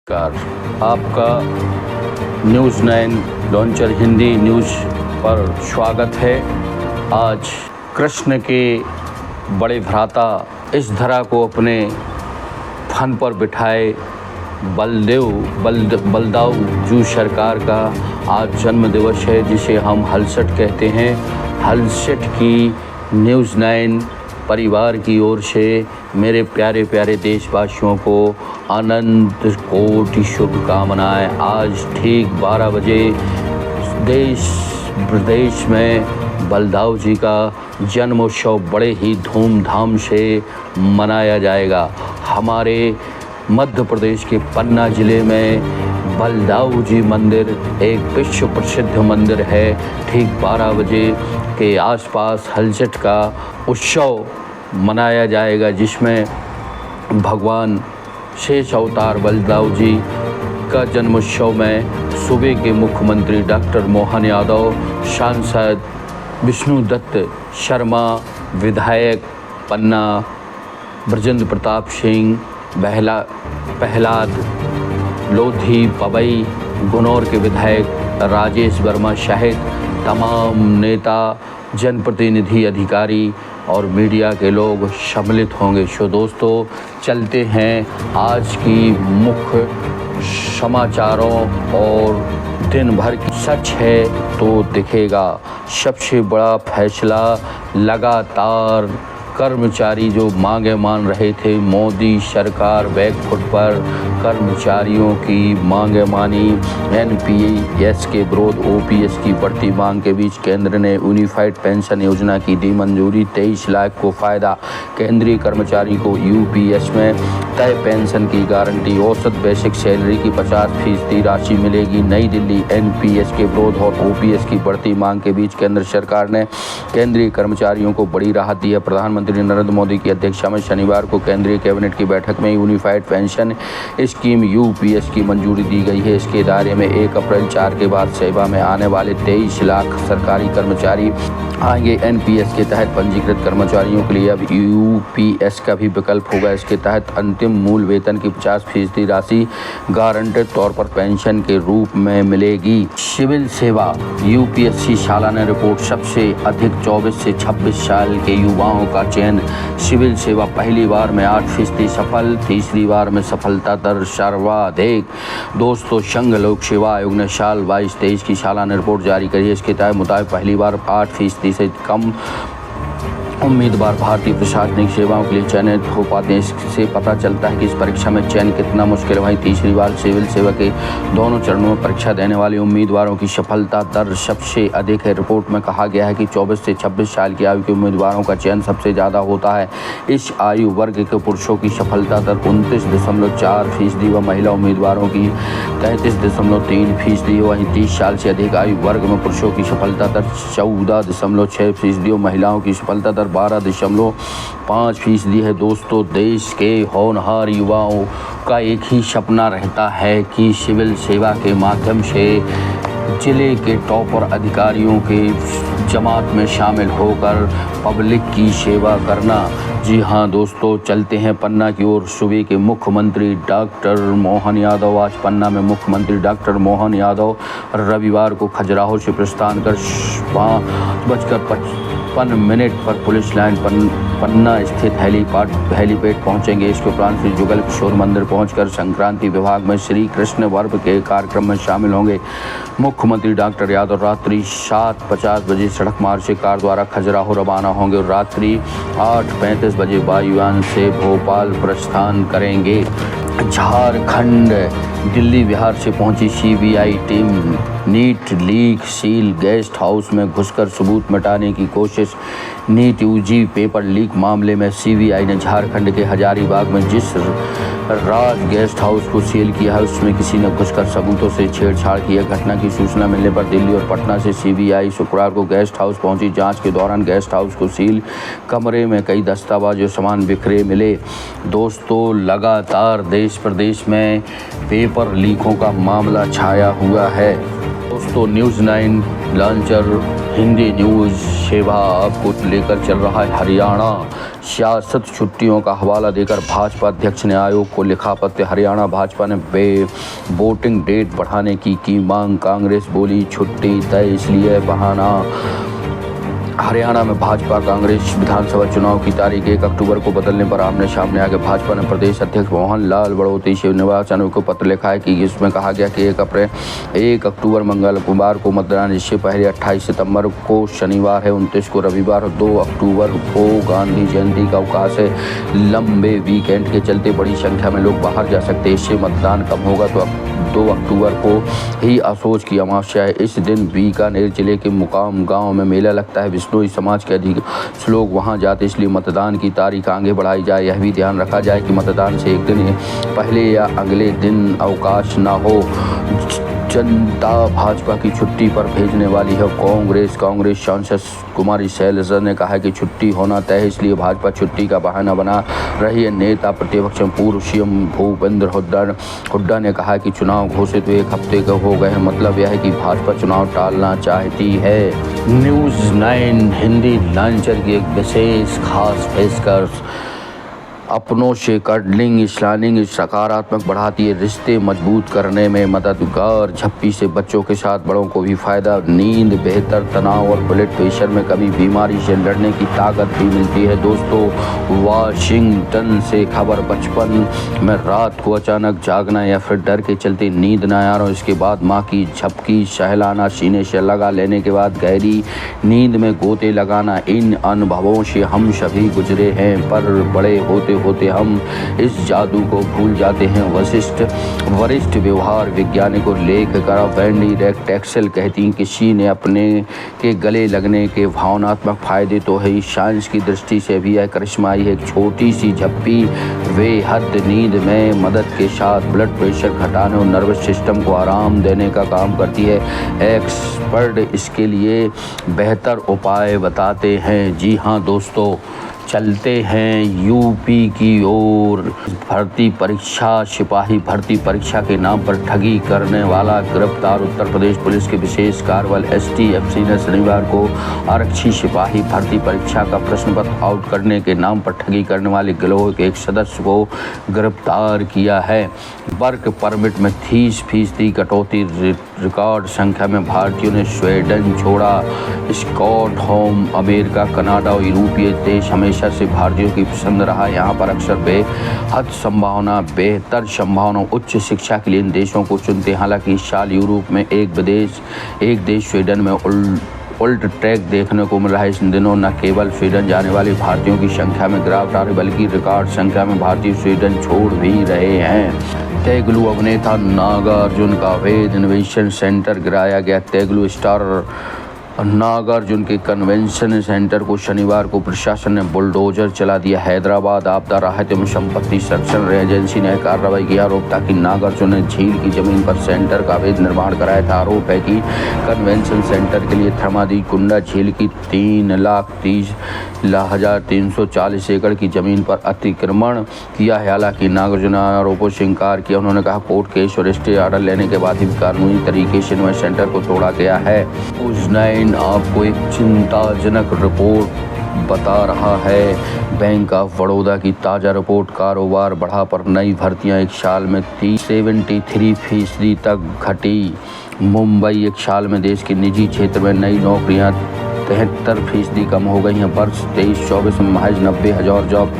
Car आपका news 9 launcher Hindi news पर स्वागत है। आज कृष्ण के बड़े भ्राता इस धरा को अपने फन पर बिठाए बलदाऊ जू सरकार का आज जन्म दिवस है, जिसे हम हलसठ कहते हैं। हलसठ की न्यूज़ 9 परिवार की ओर से मेरे प्यारे प्यारे देशवासियों को अनंत कोटि शुभकामनाएं। आज ठीक 12 बजे देश प्रदेश में बलदाऊ जी का जन्मोत्सव बड़े ही धूमधाम से मनाया जाएगा। हमारे मध्य प्रदेश के पन्ना ज़िले में बलदाऊ जी मंदिर एक विश्व प्रसिद्ध मंदिर है। ठीक 12 बजे के आसपास हलसठ का उत्सव मनाया जाएगा, जिसमें भगवान शेष अवतार बलदाऊ जी का जन्मोत्सव में सूबे के मुख्यमंत्री डॉक्टर मोहन यादव, सांसद विष्णु दत्त शर्मा, विधायक पन्ना ब्रजेंद्र प्रताप सिंह, प्रहलाद लोधी पवई, गुनौर के विधायक राजेश वर्मा सहित तमाम नेता, जनप्रतिनिधि, अधिकारी और मीडिया के लोग सम्मिलित होंगे। सो दोस्तों, चलते हैं आज की मुख्य समाचारों और दिन भर की सच है तो दिखेगा। सबसे बड़ा फैसला, लगातार कर्मचारी जो मांगे मान रहे थे, मोदी सरकार बैकफुट पर कर्मचारियों की मांगे मानी। एनपीएस के विरोध, ओपीएस की बढ़ती मांग के बीच केंद्र ने यूनिफाइड पेंशन योजना की दी मंजूरी। 23 लाख को फ़ायदा, केंद्रीय कर्मचारी को यूपीएस में तय पेंशन की गारंटी। औसत बेसिक सैलरी की 50% राशि मिलेगी। नई दिल्ली, एनपीएस के विरोध और ओपीएस की बढ़ती मांग के बीच केंद्र सरकार ने केंद्रीय कर्मचारियों को बड़ी राहत दी है। प्रधानमंत्री नरेंद्र मोदी की अध्यक्षता में शनिवार को केंद्रीय कैबिनेट की बैठक में यूनिफाइड पेंशन स्कीम यूपीएस की मंजूरी दी गई है। इसके दायरे में 1 अप्रैल 4 के बाद सेवा में आने वाले 23 लाख सरकारी कर्मचारी आएंगे। एनपीएस के तहत पंजीकृत कर्मचारियों के लिए अब यूपीएस का भी विकल्प होगा। इसके तहत अंतिम मूल वेतन की 50% राशि गारंटेड तौर पर पेंशन के रूप में मिलेगी। सिविल सेवा यूपीएससी सालाना रिपोर्ट, सबसे अधिक 24 से 26 साल के युवाओं का चयन। सिविल सेवा पहली बार में 8% सफल, तीसरी बार में सफलता दर सर्वाधिक। दोस्तों, संघ लोक सेवा आयोग ने साल 22-23 की सालाना रिपोर्ट जारी करी है। इसके तहत मुताबिक पहली बार 8% से कम उम्मीदवार भारतीय प्रशासनिक सेवाओं के लिए चयनित हो पाते हैं। इससे पता चलता है कि इस परीक्षा में चयन कितना मुश्किल है। वहीं तीसरी बार सिविल सेवा के दोनों चरणों में परीक्षा देने वाले उम्मीदवारों की सफलता दर सबसे अधिक है। रिपोर्ट में कहा गया है कि 24 से 26 साल की आयु के उम्मीदवारों का चयन सबसे ज़्यादा होता है। इस आयु वर्ग के पुरुषों की सफलता दर 29.4% व महिला उम्मीदवारों की 33.3%। वहीं 30 साल से अधिक आयु वर्ग में पुरुषों की सफलता दर 14.6% और महिलाओं की सफलता दर 12.5% है। दोस्तों, देश के होनहार युवाओं का एक ही सपना रहता है कि सिविल सेवा के माध्यम से जिले के टॉपर अधिकारियों के जमात में शामिल होकर पब्लिक की सेवा करना। जी हाँ दोस्तों, चलते हैं पन्ना की ओर। सूबे के मुख्यमंत्री डॉक्टर मोहन यादव, आज पन्ना में मुख्यमंत्री डॉक्टर मोहन यादव रविवार को खजुराहो से प्रस्थान कर 5:55 पर पुलिस लाइन पन्ना स्थित हेलीपैड पहुंचेंगे। इसके उपरांत श्री जुगल किशोर मंदिर पहुंचकर संक्रांति विभाग में श्री कृष्ण पर्व के कार्यक्रम में शामिल होंगे। मुख्यमंत्री डॉक्टर यादव रात्रि 7:50 बजे सड़क मार्ग से कार द्वारा खजुराहो रवाना होंगे और रात्रि 8:35 बजे वायुयान से भोपाल प्रस्थान करेंगे। झारखंड, दिल्ली बिहार से पहुंची CBI team NEET leak seal guest house में घुसकर सबूत मिटाने की कोशिश। नीट यूजी पेपर लीक मामले में सीबीआई ने झारखंड के हजारीबाग में जिस राज गेस्ट हाउस को सील किया है, उसमें किसी ने घुसकर सबूतों से छेड़छाड़ की है। घटना की सूचना मिलने पर दिल्ली और पटना से सीबीआई शुक्रवार को गेस्ट हाउस पहुंची। जांच के दौरान गेस्ट हाउस को सील कमरे में कई दस्तावेज और सामान बिखरे मिले। दोस्तों, लगातार देश प्रदेश में पेपर लीकों का मामला छाया हुआ है। दोस्तों, news 9 launcher Hindi news Shabaab को लेकर चल रहा है हरियाणा। सियासत छुट्टियों का हवाला देकर भाजपा अध्यक्ष ने आयोग को लिखा पत्र। हरियाणा भाजपा ने वोटिंग डेट बढ़ाने की मांग। कांग्रेस बोली छुट्टी तय इसलिए बहाना। हरियाणा में भाजपा कांग्रेस विधानसभा चुनाव की तारीख 1 अक्टूबर को बदलने पर आमने सामने आगे भाजपा ने प्रदेश अध्यक्ष मोहन लाल बड़ोती से निर्वाचन आयोग को पत्र लिखा है कि इसमें कहा गया कि 1 अक्टूबर मंगलवार को मतदान, इससे पहले 28 सितंबर को शनिवार है, 29 को रविवार और 2 अक्टूबर को गांधी जयंती का अवकाश है। लंबे वीकेंड के चलते बड़ी संख्या में लोग बाहर जा सकते हैं, इससे मतदान कम होगा। तो 2 अक्टूबर को ही असोज की अमावस्या है। इस दिन बीकानेर जिले के मुकाम गांव में मेला लगता है। बिश्नोई समाज के अधिक लोग वहां जाते, इसलिए मतदान की तारीख आगे बढ़ाई जाए। यह भी ध्यान रखा जाए कि मतदान से एक दिन पहले या अगले दिन अवकाश न हो। जनता भाजपा की छुट्टी पर भेजने वाली है। कांग्रेस सांसद कुमारी शैलजा ने कहा कि छुट्टी होना तय है, इसलिए भाजपा छुट्टी का बहाना बना रही है। नेता प्रतिपक्ष पूर्व सीएम भूपेंद्र हुड्डा ने कहा कि चुनाव घोषित 1 हफ्ते के हो गए हैं, मतलब यह है कि भाजपा चुनाव टालना चाहती है। न्यूज़ 9 हिंदी लॉन्चर की एक विशेष खास पेशकश। अपनों से कडलिंग स्लाइडिंग सकारात्मक बढ़ाती है, रिश्ते मजबूत करने में मददगार। झप्पी से बच्चों के साथ बड़ों को भी फायदा। नींद बेहतर, तनाव और ब्लड प्रेशर में कमी, बीमारी से लड़ने की ताकत भी मिलती है। दोस्तों, वाशिंगटन से खबर। बचपन में रात को अचानक जागना या फिर डर के चलते नींद न आ रहा, इसके बाद माँ की झपकी, सहलाना, सीने से लगा लेने के बाद गहरी नींद में गोते लगाना, इन अनुभवों से हम सभी गुजरे हैं, पर बड़े होते हम इस जादू को भूल जाते हैं। वरिष्ठ व्यवहार वैज्ञानिक और लेखकार वेंडी रेक्टेक्सल कहती हैं, किसी ने अपने के गले लगने के भावनात्मक फायदे तो है, साइंस की दृष्टि से भी यह करिश्माई है। एक छोटी सी झप्पी बेहद नींद में मदद के साथ ब्लड प्रेशर घटाने और नर्वस सिस्टम को आराम देने का काम करती है। एक्सपर्ट इसके लिए बेहतर उपाय बताते हैं। जी हाँ दोस्तों, चलते हैं यूपी की ओर। भर्ती परीक्षा, सिपाही भर्ती परीक्षा के नाम पर ठगी करने वाला गिरफ्तार। उत्तर प्रदेश पुलिस के विशेष कार्यबल STFC ने शनिवार को आरक्षी सिपाही भर्ती परीक्षा का प्रश्न पत्र आउट करने के नाम पर ठगी करने वाले गिरोह के एक सदस्य को गिरफ्तार किया है। वर्क परमिट में 30% कटौती, रिकॉर्ड संख्या में भारतीयों ने स्वीडन छोड़ा। स्कॉटलैंड, अमेरिका, कनाडा और यूरोपीय देश हमेशा से भारतीयों की पसंद रहा। यहाँ पर अक्सर बेहतर संभावना उच्च शिक्षा के लिए इन देशों को चुनते हैं। हालांकि इस साल यूरोप में एक देश स्वीडन में उल्ट ट्रैक देखने को मिल रहा है। इन दिनों न केवल स्वीडन जाने वाले भारतीयों की संख्या में गिरावट आ रही, बल्कि रिकॉर्ड संख्या में भारतीय स्वीडन छोड़ भी रहे हैं। तेलुगु अभिनेता नागार्जुन का अवैध इन्वेस्टिगेशन सेंटर गिराया गया। तेलुगु स्टार नागार्जुन के कन्वेंशन सेंटर को शनिवार को प्रशासन ने बुलडोजर चला दिया। हैदराबाद आपदा राहत एवं संपत्ति संरक्षण एजेंसी ने कार्रवाई की। आरोप था कि नागार्जुन ने झील की जमीन पर सेंटर का अवैध निर्माण कराया था। आरोप है कि कन्वेंशन सेंटर के लिए थर्मादी कुंडा झील की 3,30,340 एकड़ की जमीन पर अतिक्रमण किया है। हालांकि नागार्जुन ने आरोपों से इंकार किया। उन्होंने कहा कोर्ट केस और स्टे ऑर्डर लेने के बाद ही कानूनी तरीके से सेंटर को तोड़ा गया है। न्यूज़ 9 आपको एक चिंताजनक रिपोर्ट बता रहा है। बैंक ऑफ बड़ौदा की ताज़ा रिपोर्ट, कारोबार बढ़ा पर नई भर्तियां एक साल में 73% तक घटी। मुंबई, एक साल में देश के निजी क्षेत्र में नई नौकरियां 73% कम हो गई हैं। वर्ष 23-24 में महज 90,000 जॉब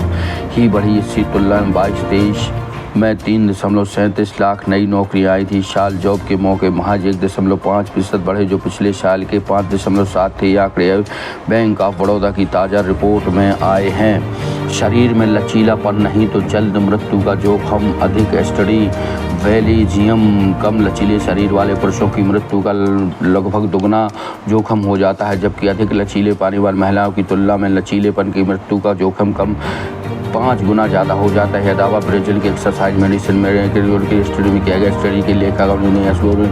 ही बढ़ी। इसकी तुलना में 22-23 में 3.37 लाख नई नौकरियां आई थी। साल जॉब के मौके महज 1.5% बढ़े, जो पिछले साल के 5.7 थे। ये आंकड़े बैंक ऑफ बड़ौदा की ताज़ा रिपोर्ट में आए हैं। शरीर में लचीलापन नहीं तो जल्द मृत्यु का जोखिम अधिक। स्टडी बेल्जियम, कम लचीले शरीर वाले पुरुषों की मृत्यु का लगभग दुगना जोखिम हो जाता है, जबकि अधिक लचीले पानी वाली महिलाओं की तुलना में लचीलेपन की मृत्यु का जोखिम 5 गुना ज़्यादा हो जाता है। दावा ब्राज़ील के एक्सरसाइज मेडिसिन में की स्टडी में किया गया। स्टडी के लेखक के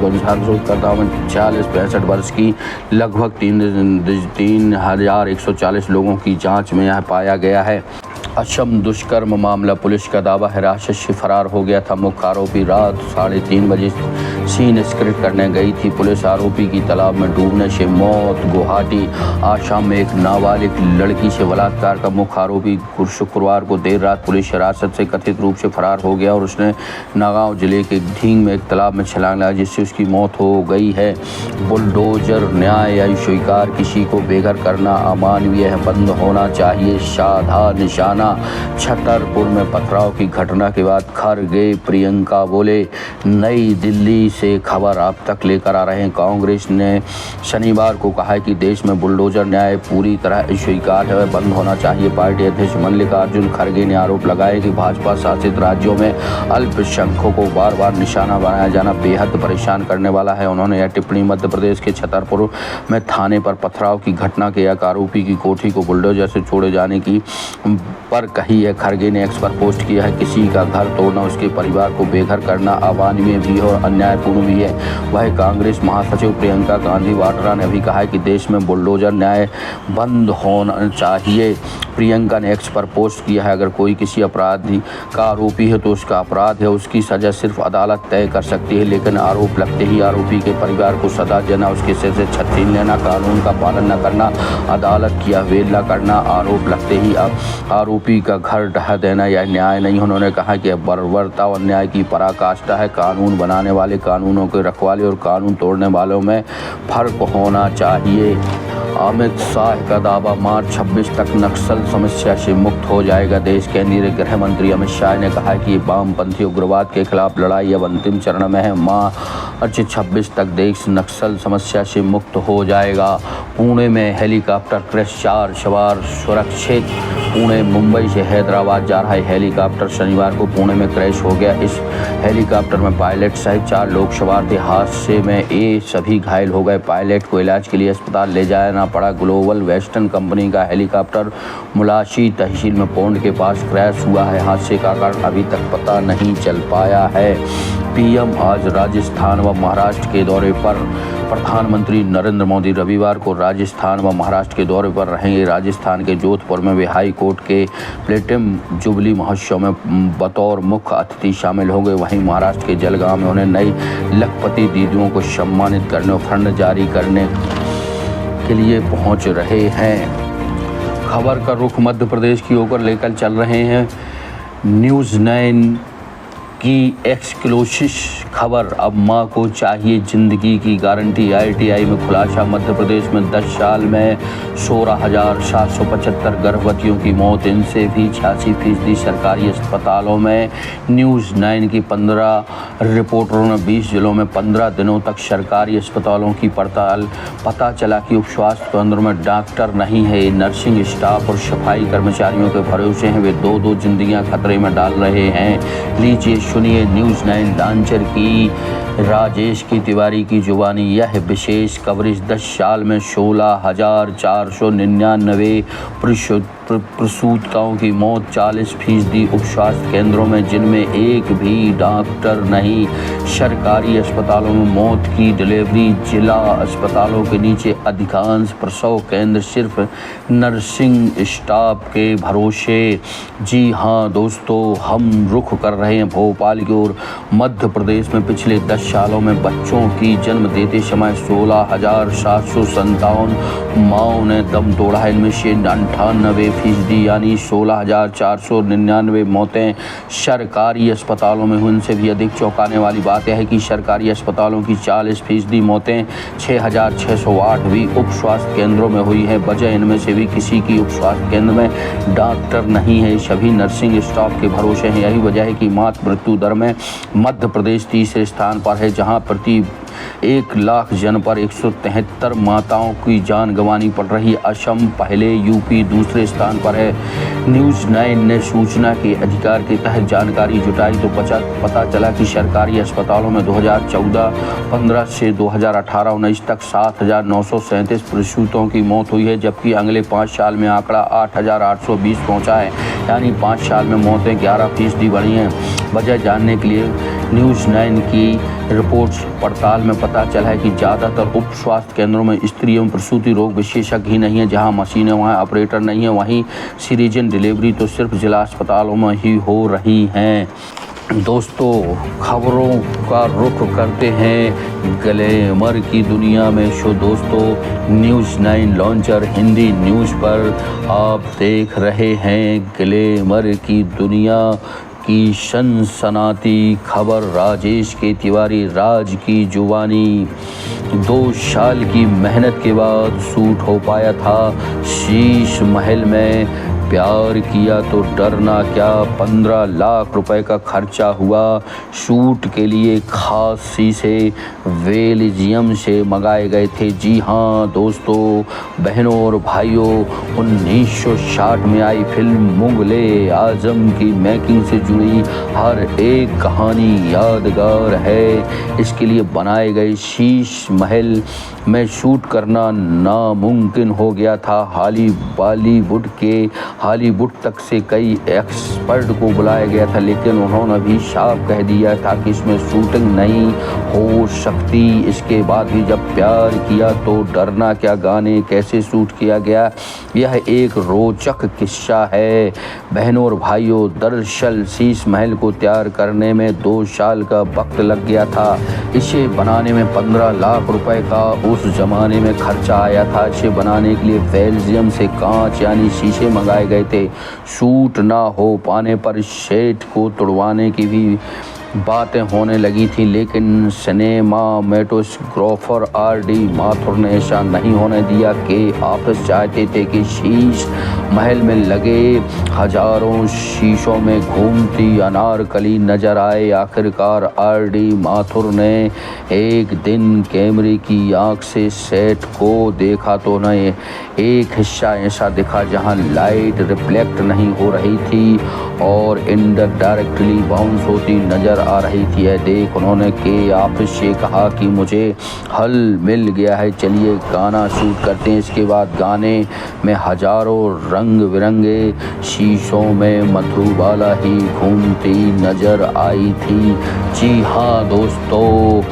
अनुसार शोधकर्ताओं में 40-65 वर्ष की लगभग 3,140 लोगों की जांच में यह पाया गया है। असम दुष्कर्म मामला, पुलिस का दावा हिरासत से फरार हो गया था मुख्य आरोपी। रात 3:30 बजे सीन स्क्रिप्ट करने गई थी पुलिस। आरोपी की तालाब में डूबने से मौत। गुवाहाटी, आसाम में एक नाबालिग लड़की से बलात्कार का मुख्य आरोपी शुक्रवार को देर रात पुलिस हिरासत से कथित रूप से फरार हो गया और उसने नागांव जिले के ढींग में एक तालाब में छलांग लगाई जिससे उसकी मौत हो गई है। बुलडोजर न्याय स्वीकार, किसी को बेघर करना अमानवीय है, बंद होना चाहिए। साधा निशाना, छतरपुर में पथराव की घटना के बाद खरगे प्रियंका बोले। नई दिल्ली से खबर आप तक लेकर आ रहे हैं। कांग्रेस ने शनिवार को कहा है कि देश में बुलडोजर न्याय पूरी तरह स्वीकार है, बंद होना चाहिए। पार्टी अध्यक्ष मल्लिकार्जुन खरगे ने आरोप लगाया कि भाजपा शासित राज्यों में अल्पसंख्यकों को बार बार निशाना बनाया जाना बेहद परेशान करने वाला है। उन्होंने यह टिप्पणी मध्य प्रदेश के छतरपुर में थाने पर पथराव की घटना के एक आरोपी की कोठी को बुलडोजर से छोड़े जाने की पर कही है। खरगे ने एक्स पर पोस्ट किया है, किसी का घर तोड़ना, उसके परिवार को बेघर करना अवांछनीय भी है और अन्यायपूर्ण भी है। वह कांग्रेस महासचिव प्रियंका गांधी वाड्रा ने भी कहा है कि देश में बुलडोजर न्याय बंद होना चाहिए। प्रियंका ने एक्स पर पोस्ट किया है, अगर कोई किसी अपराधी का आरोपी है तो उसका अपराध है, उसकी सजा सिर्फ अदालत तय कर सकती है, लेकिन आरोप लगते ही आरोपी के परिवार को सजा देना, उसके सिर से छीन लेना, कानून का पालन न करना, अदालत की अवहेलना करना, आरोप लगते ही आरोपी का घर ढहा देना, यह न्याय नहीं। उन्होंने कहा कि बर्बरता और न्याय की पराकाष्ठा है। कानून बनाने वाले, कानूनों के रखवाले और कानून तोड़ने वालों में फर्क होना चाहिए। अमित शाह का दावा, मार्च 26 तक नक्सल समस्या से मुक्त हो जाएगा देश। केंद्रीय गृह मंत्री अमित शाह ने कहा कि वामपंथी उग्रवाद के खिलाफ लड़ाई अब अंतिम चरण में है। मार्च 26 तक देश नक्सल समस्या से मुक्त हो जाएगा। पुणे में हेलीकॉप्टर क्रैश, 4 सवार सुरक्षित। पुणे मुंबई से हैदराबाद जा रहा हेलीकॉप्टर शनिवार को पुणे में क्रैश हो गया। इस हेलीकॉप्टर में पायलट सहित 4 लोग सवार थे। हादसे में सभी घायल हो गए। पायलट को इलाज के लिए अस्पताल ले जाना पड़ा। ग्लोबल वेस्टर्न कंपनी का हेलीकॉप्टर मुलाशी तहसील में पौंड के पास क्रैश हुआ है। हादसे का कारण अभी तक पता नहीं चल पाया है। पीएम आज राजस्थान व महाराष्ट्र के दौरे पर। प्रधानमंत्री नरेंद्र मोदी रविवार को राजस्थान व महाराष्ट्र के दौरे पर रहेंगे। राजस्थान के जोधपुर में वे हाई कोर्ट के प्लेटिनम जुबली महोत्सव में बतौर मुख्य अतिथि शामिल होंगे। वहीं महाराष्ट्र के जलगांव में उन्हें नई लखपति दीदियों को सम्मानित करने और फंड जारी करने के लिए पहुंच रहे हैं। खबर का रुख मध्य प्रदेश की ओर लेकर चल रहे हैं। न्यूज़ 9 की एक्सक्लूसिव खबर, अब मां को चाहिए जिंदगी की गारंटी। ITI में खुलासा, मध्य प्रदेश में 10 साल में 16,775 गर्भवतियों की मौत, इनसे भी 86% सरकारी अस्पतालों में। न्यूज़ 9 की 15 रिपोर्टरों ने 20 जिलों में 15 दिनों तक सरकारी अस्पतालों की पड़ताल। पता चला कि उप स्वास्थ्य केंद्रों में डॉक्टर नहीं है, नर्सिंग स्टाफ और सफाई कर्मचारियों के भरोसे हैं। वे 2-2 जिंदगियां खतरे में डाल रहे हैं। लीजिए सुनिए न्यूज़ 9 लांचर की राजेश की तिवारी की जुबानी। यह विशेष कवरेज 10 साल में 16,499 प्रसूतिकाओं की मौत, 40% उप स्वास्थ्य केंद्रों में जिनमें एक भी डॉक्टर नहीं। सरकारी अस्पतालों में मौत की डिलीवरी, जिला अस्पतालों के नीचे अधिकांश प्रसव केंद्र सिर्फ नर्सिंग स्टाफ के भरोसे। जी हाँ दोस्तों, हम रुख कर रहे हैं भोपाल की ओर। मध्य प्रदेश में पिछले 10 सालों में बच्चों की जन्म देते समय 16,757 माँओं ने दम तोड़ा है। इनमें से 98% यानी 16,499 मौतें सरकारी अस्पतालों में हुई। उनसे भी अधिक चौंकाने वाली बात यह है कि सरकारी अस्पतालों की 40% मौतें 6,608 भी उप स्वास्थ्य केंद्रों में हुई है। वजह इनमें से भी किसी की उप स्वास्थ्य केंद्र में डॉक्टर नहीं है, सभी नर्सिंग स्टाफ के भरोसे हैं। यही वजह है कि मातृ मृत्यु दर में मध्य प्रदेश तीसरे स्थान पर है, जहां प्रति 1 लाख जन पर 173 माताओं की जान गंवानी पड़ रही। असम पहले, यूपी दूसरे स्थान पर है। न्यूज़ 9 ने सूचना के अधिकार के तहत जानकारी जुटाई तो पता चला कि सरकारी अस्पतालों में 2014-15 से 2018-19 तक 7,937 प्रसूतों की मौत हुई है, जबकि अगले 5 साल में आंकड़ा 8,820 पहुंचा है। यानी 5 साल में मौतें 11% बढ़ी हैं। वजह जानने के लिए न्यूज़ 9 की रिपोर्ट्स पड़ताल में पता चला है कि ज़्यादातर उप स्वास्थ्य केंद्रों में स्त्री एवं प्रसूति रोग विशेषज्ञ ही नहीं है। जहां मशीनें वहां ऑपरेटर नहीं है, वहीं सीरियन डिलीवरी तो सिर्फ जिला अस्पतालों में ही हो रही हैं। दोस्तों, खबरों का रुख करते हैं ग्लैमर की दुनिया में। दोस्तों, न्यूज़ 9 लॉन्चर हिंदी न्यूज़ पर आप देख रहे हैं ग्लैमर की दुनिया की सनसनाती खबर। राजेश के तिवारी राज की जुबानी। 2 साल की मेहनत के बाद शूट हो पाया था शीश महल में। प्यार किया तो डरना क्या, 15 लाख रुपए का खर्चा हुआ। शूट के लिए खास शीशे बेल्जियम से मंगाए गए थे। जी हाँ दोस्तों, बहनों और भाइयों, 1960 में आई फिल्म मुगले आजम की मेकिंग से जुड़ी हर एक कहानी यादगार है। इसके लिए बनाए गए शीश महल में शूट करना नामुमकिन हो गया था। हॉलीवुड तक से कई एक्सपर्ट को बुलाया गया था, लेकिन उन्होंने भी साफ कह दिया था कि इसमें शूटिंग नहीं हो सकती। इसके बाद भी जब प्यार किया तो डरना क्या गाने कैसे शूट किया गया, यह एक रोचक किस्सा है। बहनों और भाइयों, दरअसल शीश महल को तैयार करने में 2 साल का वक्त लग गया था। इसे बनाने में 15 लाख रुपए का उस जमाने में खर्चा आया था। इसे बनाने के लिए बेल्जियम से कांच यानी शीशे मंगाए गए थे। शूट ना हो पाने पर सेट को तुड़वाने की भी बातें होने लगी थी, लेकिन सिनेमाटोग्राफर R.D. माथुर ने ऐसा नहीं होने दिया कि ऑफिस चाहते थे कि शीश महल में लगे हजारों शीशों में घूमती अनारकली नजर आए। आखिरकार R.D. माथुर ने एक दिन कैमरे की आंख से सेट को देखा तो उन्हें एक हिस्सा ऐसा दिखा जहां लाइट रिफ्लेक्ट नहीं हो रही थी और इनडायरेक्टली बाउंस होती नजर आ रही थी। देख उन्होंने के ऑफिस से कहा कि मुझे हल मिल गया है, चलिए गाना शूट करते हैं। इसके बाद गाने में हजारों रंग बिरंगे शीशों में मधुबाला ही घूमती नजर आई थी। जी हाँ दोस्तों,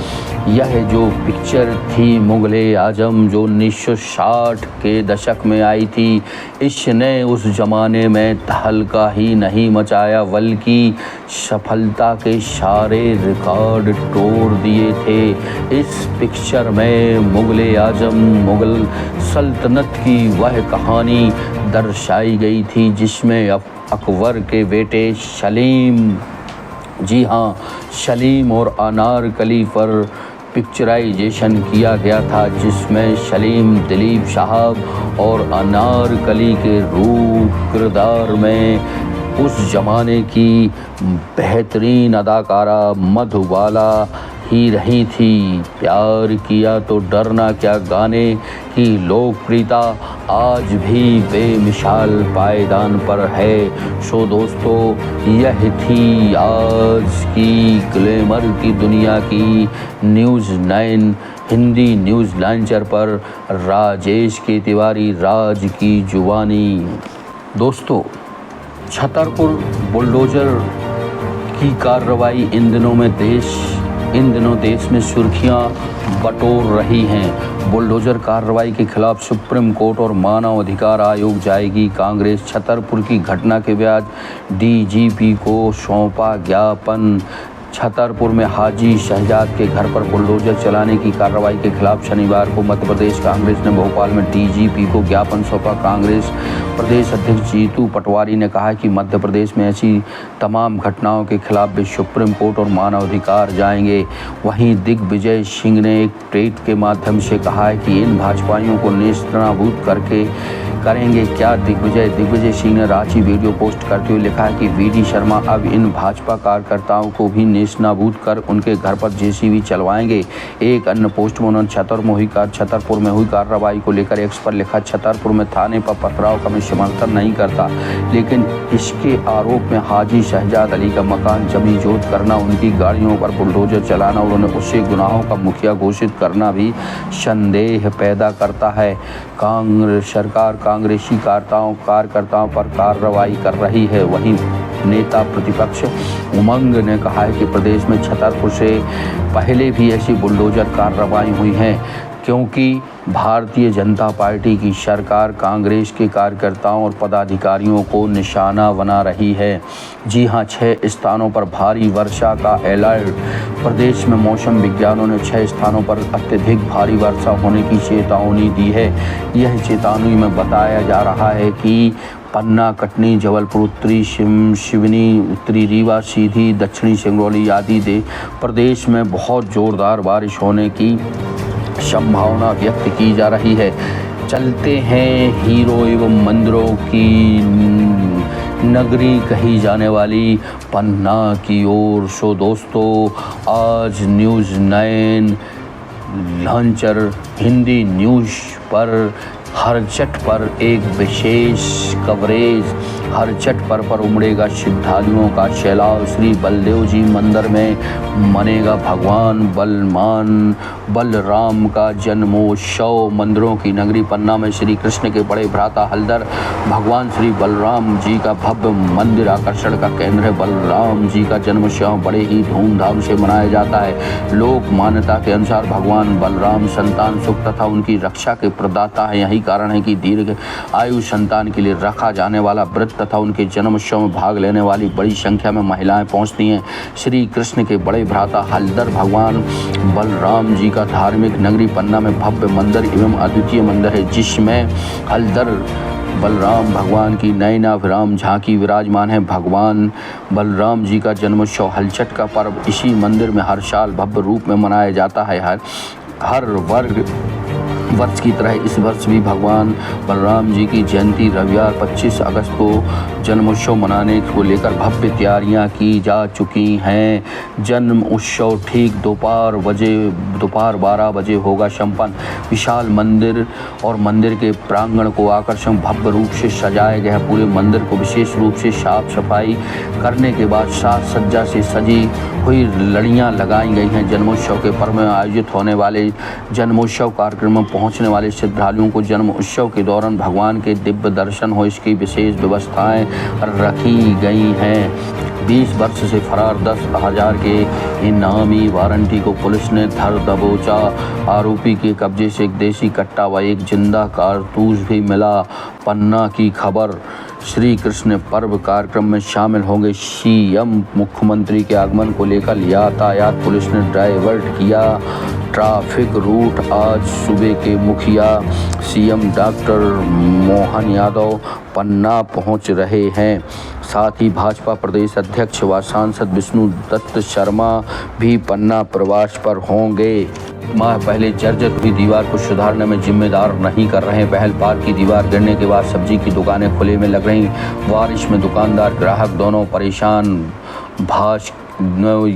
यह जो पिक्चर थी मुगले आजम जो 1960 के दशक में आई थी, इसने उस ज़माने में तहलका ही नहीं मचाया बल्कि सफलता के सारे रिकॉर्ड तोड़ दिए थे। इस पिक्चर में मुगले आजम मुगल सल्तनत की वह कहानी दर्शाई गई थी जिसमें अकबर के बेटे सलीम, जी हाँ, सलीम और अनारकली पर पिक्चराइजेशन किया गया था, जिसमें सलीम दिलीप साहब और अनारकली के रूप किरदार में उस ज़माने की बेहतरीन अदाकारा मधुबाला ही रही थी। प्यार किया तो डरना क्या गाने की लोकप्रियता आज भी बेमिसाल पायदान पर है। सो दोस्तों, यह थी आज की ग्लैमर की दुनिया की न्यूज़ 9 हिंदी न्यूज़ लॉन्चर पर राजेश के तिवारी राज की जुबानी। दोस्तों, छतरपुर बुलडोज़र की कार्रवाई इन दिनों देश में सुर्खियां बटोर रही हैं। बुलडोज़र कार्रवाई के खिलाफ सुप्रीम कोर्ट और मानव अधिकार आयोग जाएगी कांग्रेस। छतरपुर की घटना के बाद DGP को सौंपा ज्ञापन। छतरपुर में हाजी शहजाद के घर पर बुलडोजर चलाने की कार्रवाई के खिलाफ शनिवार को मध्य प्रदेश कांग्रेस ने भोपाल में DGP को ज्ञापन सौंपा। कांग्रेस प्रदेश अध्यक्ष जीतू पटवारी ने कहा कि मध्य प्रदेश में ऐसी तमाम घटनाओं के खिलाफ भी सुप्रीम कोर्ट और मानवाधिकार जाएंगे। वहीं दिग्विजय सिंह ने एक ट्वीट के माध्यम से कहा है कि इन भाजपाइयों को नेस्तनाबूद करेंगे क्या दिग्विजय सिंह ने रांची वीडियो पोस्ट करते हुए लिखा है कि VD शर्मा अब इन भाजपा कार्यकर्ताओं को भी नेस्तनाबूद कर उनके घर पर JCB चलवाएंगे। एक अन्य पोस्ट में उन्होंने छतरपुर में हुई कार्रवाई को लेकर एक्स पर लिखा, छतरपुर में थाने पर पथराव का मैं समर्थन नहीं करता, लेकिन इसके आरोप में हाजी शहजाद अली का मकान जमी जोत करना, उनकी गाड़ियों पर बुलडोजर चलाना और उन्हें उससे गुनाहों का मुखिया घोषित करना भी संदेह पैदा करता है। कांग्रेस सरकार कांग्रेसी कार्यकर्ताओं पर कार्रवाई कर रही है। वहीं नेता प्रतिपक्ष उमंग ने कहा है कि प्रदेश में छतरपुर से पहले भी ऐसी बुलडोजर कार्रवाई हुई हैं, क्योंकि भारतीय जनता पार्टी की सरकार कांग्रेस के कार्यकर्ताओं और पदाधिकारियों को निशाना बना रही है। जी हां, 6 स्थानों पर भारी वर्षा का अलर्ट। प्रदेश में मौसम विज्ञानों ने 6 स्थानों पर अत्यधिक भारी वर्षा होने की चेतावनी दी है। यह चेतावनी में बताया जा रहा है कि पन्ना, कटनी, जबलपुर, उत्तरी सिवनी, उत्तरी रीवा, सीधी, दक्षिणी सिंगरौली आदि प्रदेश में बहुत ज़ोरदार बारिश होने की संभावना व्यक्त की जा रही है। चलते हैं हीरो एवं मंदिरों की नगरी कही जाने वाली पन्ना की ओर। सो दोस्तों, आज न्यूज़ 9 लांचर हिंदी न्यूज़ पर हरचट पर एक विशेष कवरेज। हरचट पर उमड़ेगा श्रद्धालुओं का सैलाब। श्री बलदेव जी मंदिर में मनेगा भगवान बलराम का जन्मोत्सव। मंदिरों की नगरी पन्ना में श्री कृष्ण के बड़े भ्राता हलधर भगवान श्री बलराम जी का भव्य मंदिर आकर्षण का केंद्र है। बलराम जी का जन्मोत्सव बड़े ही धूमधाम से मनाया जाता है। लोक मान्यता के अनुसार भगवान बलराम संतान सुख तथा उनकी रक्षा के प्रदाता है। यही कारण है कि दीर्घ आयु संतान के लिए रखा जाने वाला व्रत तथा उनके जन्मोत्सव में भाग लेने वाली बड़ी संख्या में महिलाएं पहुंचती हैं। श्री कृष्ण के बड़े भ्राता हलधर भगवान बलराम जी का धार्मिक नगरी पन्ना में भव्य मंदिर एवं अद्वितीय मंदिर है, जिसमें हलधर बलराम भगवान की नयनाभिराम झांकी विराजमान है। भगवान बलराम जी का जन्मोत्सव हलचट का पर्व इसी मंदिर में हर साल भव्य रूप में मनाया जाता है। हर वर्ष की तरह इस वर्ष भी भगवान बलराम जी की जयंती रविवार 25 अगस्त को जन्मोत्सव मनाने को लेकर भव्य तैयारियां की जा चुकी हैं। जन्म उत्सव ठीक दोपहर 12 बजे होगा संपन्न। विशाल मंदिर और मंदिर के प्रांगण को आकर्षक भव्य रूप से सजाया गया। पूरे मंदिर को विशेष रूप से साफ सफाई करने के बाद साज सज्जा से सजी हुई लड़ियां लगाई गई हैं। जन्मोत्सव के पर्व में आयोजित होने वाले जन्मोत्सव कार्यक्रम में पहुंचने वाले श्रद्धालुओं को जन्म उत्सव के दौरान भगवान के दिव्य दर्शन हो, इसकी विशेष व्यवस्थाएं रखी गई हैं। 20 वर्ष से फरार 10,000 के इनामी वारंटी को पुलिस ने धर दबोचा। आरोपी के कब्जे से एक देसी कट्टा व एक जिंदा कारतूस भी मिला। पन्ना की खबर। श्री कृष्ण पर्व कार्यक्रम में शामिल होंगे सीएम। मुख्यमंत्री के आगमन को लेकर यातायात पुलिस ने डाइवर्ट किया ट्रैफिक रूट। आज सुबह के मुखिया सीएम डॉक्टर मोहन यादव पन्ना पहुंच रहे हैं। साथ ही भाजपा प्रदेश अध्यक्ष व सांसद विष्णु दत्त शर्मा भी पन्ना प्रवास पर होंगे। माह पहले जर्जर हुई दीवार को सुधारने में जिम्मेदार नहीं कर रहे। बहल पार्क की दीवार गिरने के बाद सब्जी की दुकानें खुले में लग रही। बारिश में दुकानदार ग्राहक दोनों परेशान।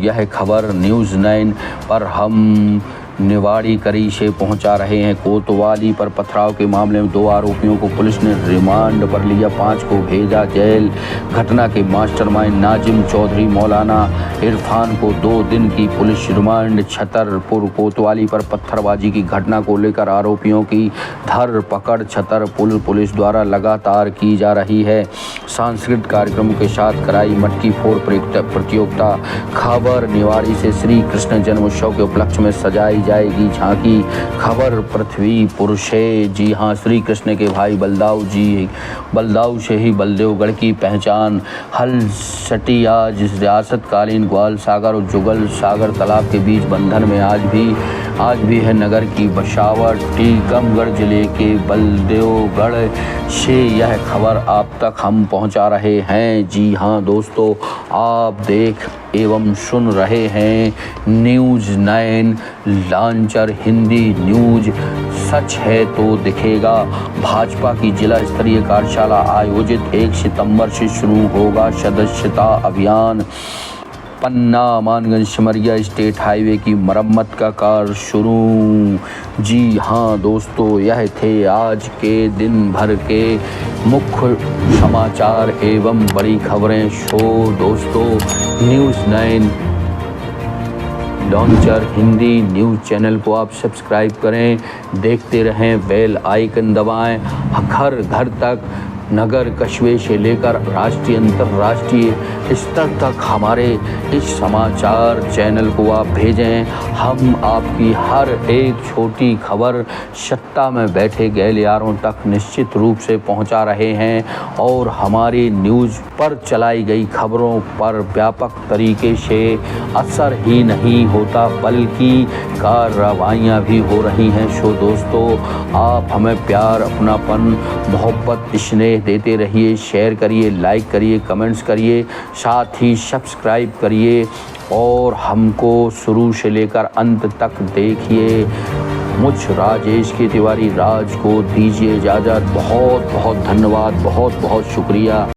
यह खबर न्यूज़ 9 पर हम निवाड़ी करी से पहुंचा रहे हैं। कोतवाली पर पथराव के मामले में 2 आरोपियों को पुलिस ने रिमांड पर लिया, 5 को भेजा जेल। घटना के मास्टरमाइंड नाजिम चौधरी मौलाना इरफान को 2 दिन की पुलिस रिमांड। छतरपुर कोतवाली पर पत्थरबाजी की घटना को लेकर आरोपियों की धरपकड़ छतरपुर पुलिस द्वारा लगातार की जा रही है। सांस्कृतिक कार्यक्रमों के साथ कराई मटकी फोड़ प्रतियोगिता। खबर निवाड़ी से श्री कृष्ण जन्मोत्सव के उपलक्ष्य में सजाई जाएगी झांकी। खबर पृथ्वीपुर से। जी हां, श्री कृष्ण के भाई बलदाऊ से ही बलदेवगढ़ की पहचान। हलसटी आज रियासतकालीन ग्वाल सागर और जुगल सागर तालाब के बीच बंधन में आज भी है नगर की बसावट। टीकमगढ़ जिले के बलदेवगढ़ से यह खबर आप तक हम पहुंचा रहे हैं। जी हां दोस्तों, आप देख एवं सुन रहे हैं न्यूज़ 9 लांचर हिंदी न्यूज़। सच है तो दिखेगा। भाजपा की जिला स्तरीय कार्यशाला आयोजित 1 सितंबर से शुरू होगा सदस्यता अभियान। पन्ना मानगंज सिमरिया स्टेट हाईवे की मरम्मत का कार्य शुरू। जी हां दोस्तों, यह थे आज के दिन भर के मुख्य समाचार एवं बड़ी खबरें। दोस्तों news 9 launcher Hindi news channel को आप सब्सक्राइब करें, देखते रहें, बेल आइकन दबाएं। घर घर तक, नगर कस्बे से लेकर राष्ट्रीय अंतर्राष्ट्रीय स्तर तक हमारे इस समाचार चैनल को आप भेजें। हम आपकी हर एक छोटी खबर सत्ता में बैठे गैलियारों तक निश्चित रूप से पहुंचा रहे हैं और हमारी न्यूज़ पर चलाई गई खबरों पर व्यापक तरीके से असर ही नहीं होता बल्कि कार्रवाइयाँ भी हो रही हैं। सो दोस्तों, आप हमें प्यार, अपनापन, मोहब्बत, स्नेह देते रहिए। शेयर करिए, लाइक करिए, कमेंट्स करिए, साथ ही सब्सक्राइब करिए और हमको शुरू से लेकर अंत तक देखिए। मुझ राजेश के तिवारी राज को दीजिए इजाज़त। बहुत बहुत धन्यवाद, बहुत बहुत शुक्रिया।